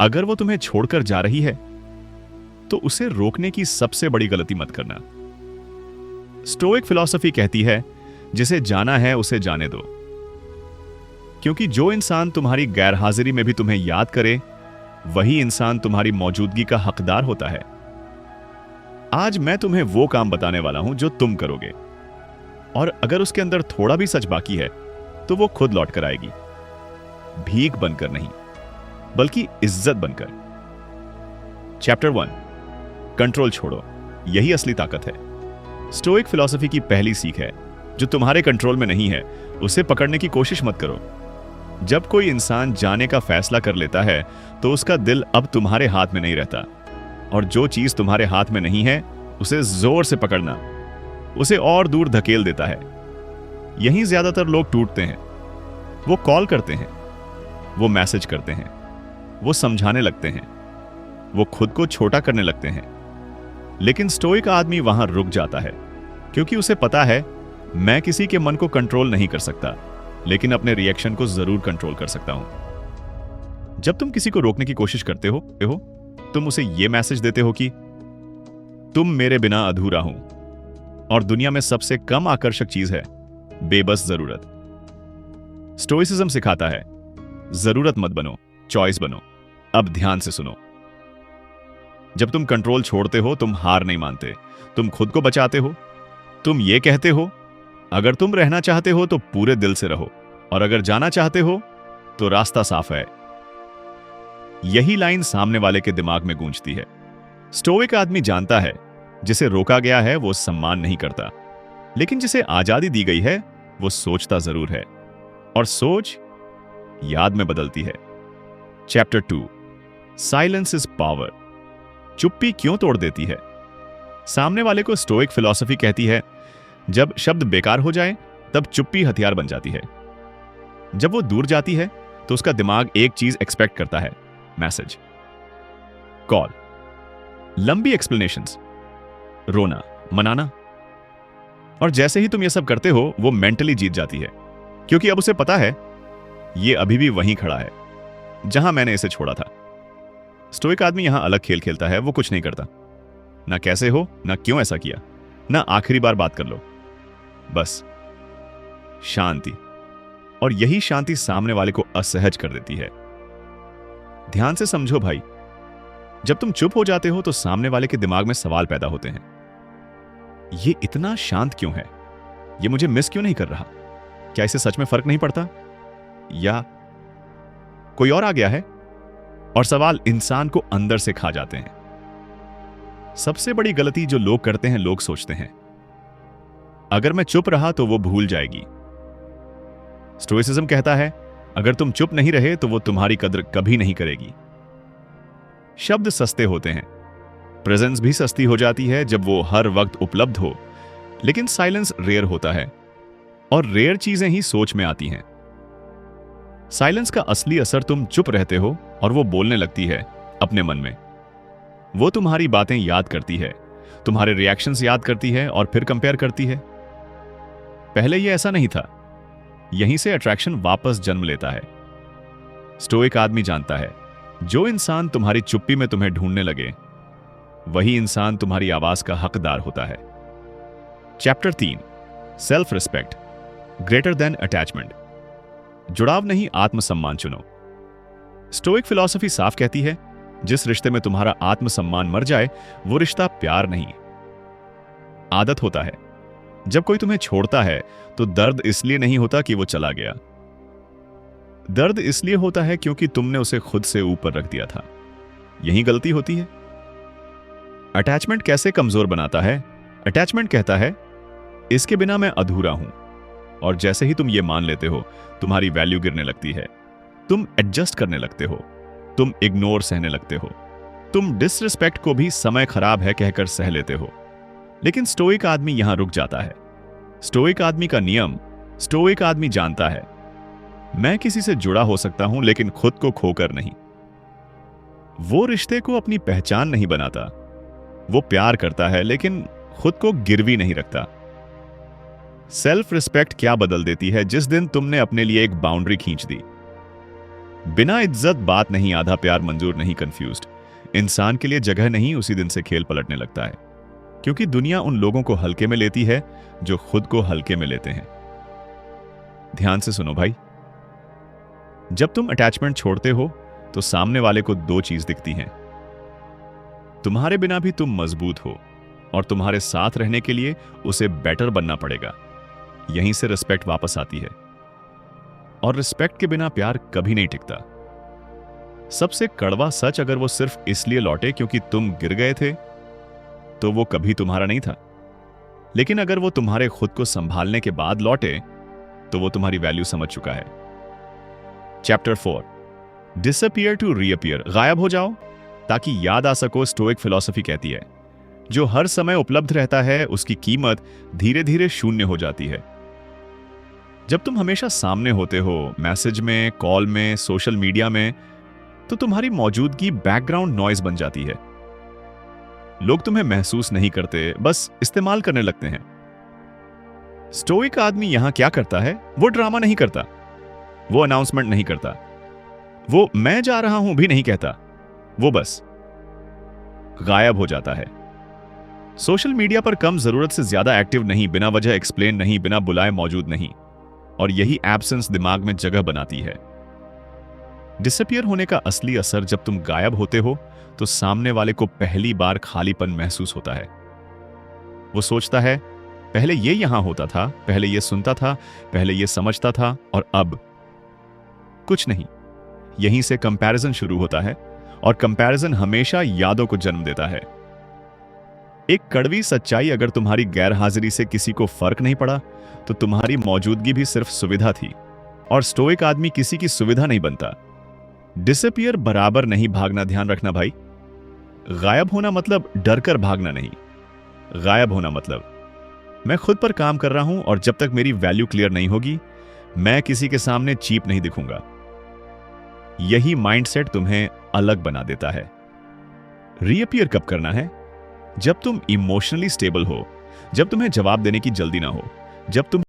अगर वो तुम्हें छोड़कर जा रही है तो उसे रोकने की सबसे बड़ी गलती मत करना। स्टोइक फिलॉसफी कहती है जिसे जाना है उसे जाने दो, क्योंकि जो इंसान तुम्हारी गैरहाजिरी में भी तुम्हें याद करे वही इंसान तुम्हारी मौजूदगी का हकदार होता है। आज मैं तुम्हें वो काम बताने वाला हूं जो तुम करोगे, और अगर उसके अंदर थोड़ा भी सच बाकी है तो वो खुद लौट कर आएगी, भीख बनकर नहीं बल्कि इज्जत बनकर। चैप्टर 1, कंट्रोल छोड़ो, यही असली ताकत है। स्टोइक फिलॉसफी की पहली सीख है, जो तुम्हारे कंट्रोल में नहीं है उसे पकड़ने की कोशिश मत करो। जब कोई इंसान जाने का फैसला कर लेता है तो उसका दिल अब तुम्हारे हाथ में नहीं रहता, और जो चीज तुम्हारे हाथ में नहीं है उसे जोर से पकड़ना उसे और दूर धकेल देता है। यहीं ज्यादातर लोग टूटते हैं। वो कॉल करते हैं, वो मैसेज करते हैं, वो समझाने लगते हैं, वो खुद को छोटा करने लगते हैं, लेकिन स्टोइक आदमी वहां रुक जाता है, क्योंकि उसे पता है मैं किसी के मन को कंट्रोल नहीं कर सकता, लेकिन अपने रिएक्शन को जरूर कंट्रोल कर सकता हूं। जब तुम किसी को रोकने की कोशिश करते हो तुम उसे यह मैसेज देते हो कि तुम मेरे बिना अधूरा हूं, और दुनिया में सबसे कम आकर्षक चीज है बेबस जरूरत। स्टोइसिज्म सिखाता है जरूरत मत बनो, चॉइस बनो। अब ध्यान से सुनो। जब तुम कंट्रोल छोड़ते हो तुम हार नहीं मानते, तुम खुद को बचाते हो। तुम ये कहते हो अगर तुम रहना चाहते हो तो पूरे दिल से रहो, और अगर जाना चाहते हो तो रास्ता साफ है। यही लाइन सामने वाले के दिमाग में गूंजती है। स्टोइक आदमी जानता है जिसे रोका गया है वो सम्मान नहीं करता, लेकिन जिसे आजादी दी गई है वो सोचता जरूर है, और सोच याद में बदलती है। Chapter 2, silence is power. चुप्पी क्यों तोड़ देती है? सामने वाले को स्टोइक फिलॉसफी कहती है जब शब्द बेकार हो जाए तब चुप्पी हथियार बन जाती है। जब वो दूर जाती है तो उसका दिमाग एक चीज एक्सपेक्ट करता है, मैसेज, कॉल, लंबी एक्सप्लेनेशंस, रोना, मनाना। और जैसे ही तुम ये सब करते हो वो मेंटली जीत जाती है, क्योंकि अब उसे पता है ये अभी भी वहीं खड़ा है जहां मैंने इसे छोड़ा था। स्टोइक आदमी यहां अलग खेल खेलता है। वो कुछ नहीं करता, ना कैसे हो, ना क्यों ऐसा किया, ना आखिरी बार बात कर लो, बस शांति। और यही शांति सामने वाले को असहज कर देती है। ध्यान से समझो भाई, जब तुम चुप हो जाते हो तो सामने वाले के दिमाग में सवाल पैदा होते हैं। ये इतना शांत क्यों है? ये मुझे मिस क्यों नहीं कर रहा? क्या इसे सच में फर्क नहीं पड़ता, या कोई और आ गया है? और सवाल इंसान को अंदर से खा जाते हैं। सबसे बड़ी गलती जो लोग करते हैं, लोग सोचते हैं अगर मैं चुप रहा तो वो भूल जाएगी। स्टोइसिज्म कहता है अगर तुम चुप नहीं रहे तो वो तुम्हारी कद्र कभी नहीं करेगी। शब्द सस्ते होते हैं, प्रेजेंस भी सस्ती हो जाती है जब वो हर वक्त उपलब्ध हो, लेकिन साइलेंस रेयर होता है, और रेयर चीजें ही सोच में आती हैं। साइलेंस का असली असर तुम चुप रहते हो और वो बोलने लगती है अपने मन में। वो तुम्हारी बातें याद करती है, तुम्हारे रिएक्शंस याद करती है और फिर कंपेयर करती है। पहले ये ऐसा नहीं था। यहीं से अट्रैक्शन वापस जन्म लेता है। स्टोइक आदमी जानता है जो इंसान तुम्हारी चुप्पी में तुम्हें ढूंढने लगे वही इंसान तुम्हारी आवाज का हकदार होता है। Chapter 3, self respect greater than attachment. जुड़ाव नहीं, आत्मसम्मान चुनो। स्टोइक फिलॉसफी साफ कहती है जिस रिश्ते में तुम्हारा आत्मसम्मान मर जाए वो रिश्ता प्यार नहीं, आदत होता है। जब कोई तुम्हें छोड़ता है तो दर्द इसलिए नहीं होता कि वो चला गया, दर्द इसलिए होता है क्योंकि तुमने उसे खुद से ऊपर रख दिया था। यही गलती होती है। अटैचमेंट कैसे कमजोर बनाता है? अटैचमेंट कहता है इसके बिना मैं अधूरा हूं, और जैसे ही तुम ये मान लेते हो तुम्हारी वैल्यू गिरने लगती है। तुम एडजस्ट करने लगते हो, तुम इग्नोर सहने लगते हो, तुम डिसरिस्पेक्ट को भी समय खराब है कहकर सह लेते हो। लेकिन स्टोइक आदमी यहां रुक जाता है। स्टोइक आदमी का नियम, स्टोइक आदमी जानता है मैं किसी से जुड़ा हो सकता हूं लेकिन खुद को खोकर नहीं। वो रिश्ते को अपनी पहचान नहीं बनाता, वो प्यार करता है लेकिन खुद को गिरवी नहीं रखता। सेल्फ रिस्पेक्ट क्या बदल देती है जिस दिन तुमने अपने लिए एक बाउंड्री खींच दी। बिना इज्जत बात नहीं, आधा प्यार मंजूर नहीं, कंफ्यूज्ड। इंसान के लिए जगह नहीं, उसी दिन से खेल पलटने लगता है, क्योंकि दुनिया उन लोगों को हल्के में लेती है जो खुद को हल्के में लेते हैं। ध्यान से सुनो भाई, जब तुम अटैचमेंट छोड़ते हो तो सामने वाले को दो चीज दिखती हैं। तुम्हारे बिना भी तुम मजबूत हो और तुम्हारे साथ रहने के लिए उसे बेटर बनना पड़ेगा। यहीं से रिस्पेक्ट वापस आती है, और रिस्पेक्ट के बिना प्यार कभी नहीं टिकता। सबसे कड़वा सच, अगर वो सिर्फ इसलिए लौटे क्योंकि तुम गिर गए थे तो वो कभी तुम्हारा नहीं था। लेकिन अगर वो तुम्हारे खुद को संभालने के बाद लौटे तो वो तुम्हारी वैल्यू समझ चुका है। Chapter 4, disappear to reappear. गायब हो जाओ ताकि याद आ सको। स्टोइक फिलॉसफी कहती है, जो हर समय उपलब्ध रहता है उसकी कीमत धीरे धीरे शून्य हो जाती है। जब तुम हमेशा सामने होते हो, मैसेज में, कॉल में, सोशल मीडिया में, तो तुम्हारी मौजूदगी बैकग्राउंड नॉइज बन जाती है। लोग तुम्हें महसूस नहीं करते, बस इस्तेमाल करने लगते हैं। स्टोइक आदमी यहां क्या करता है? वो ड्रामा नहीं करता, वो अनाउंसमेंट नहीं करता, वो मैं जा रहा हूं भी नहीं कहता। वो बस गायब हो जाता है। सोशल मीडिया पर कम जरूरत से ज्यादा एक्टिव नहीं, बिना वजह एक्सप्लेन नहीं, बिना बुलाए मौजूद नहीं। और यही एब्सेंस दिमाग में जगह बनाती है। डिसअपीयर होने का असली असर, जब तुम गायब होते हो तो सामने वाले को पहली बार खालीपन महसूस होता है। वो सोचता है, पहले ये यहां होता था, पहले ये सुनता था, पहले ये समझता था, और अब कुछ नहीं। यहीं से कंपैरिजन शुरू होता है, और कंपैरिजन हमेशा यादों को जन्म देता है। एक कड़वी सच्चाई, अगर तुम्हारी गैरहाजिरी से किसी को फर्क नहीं पड़ा तो तुम्हारी मौजूदगी भी सिर्फ सुविधा थी। और स्टोइक आदमी किसी की सुविधा नहीं बनता। डिसअपीयर बराबर नहीं भागना, ध्यान रखना भाई। गायब होना मतलब डर कर भागना नहीं। गायब होना मतलब मैं खुद पर काम कर रहा हूं, और जब तक मेरी वैल्यू क्लियर नहीं होगी मैं किसी के सामने चीप नहीं दिखूंगा। यही माइंडसेट तुम्हें अलग बना देता है। रीअपीयर कब करना है? जब तुम इमोशनली स्टेबल हो, जब तुम्हें जवाब देने की जल्दी ना हो, जब तुम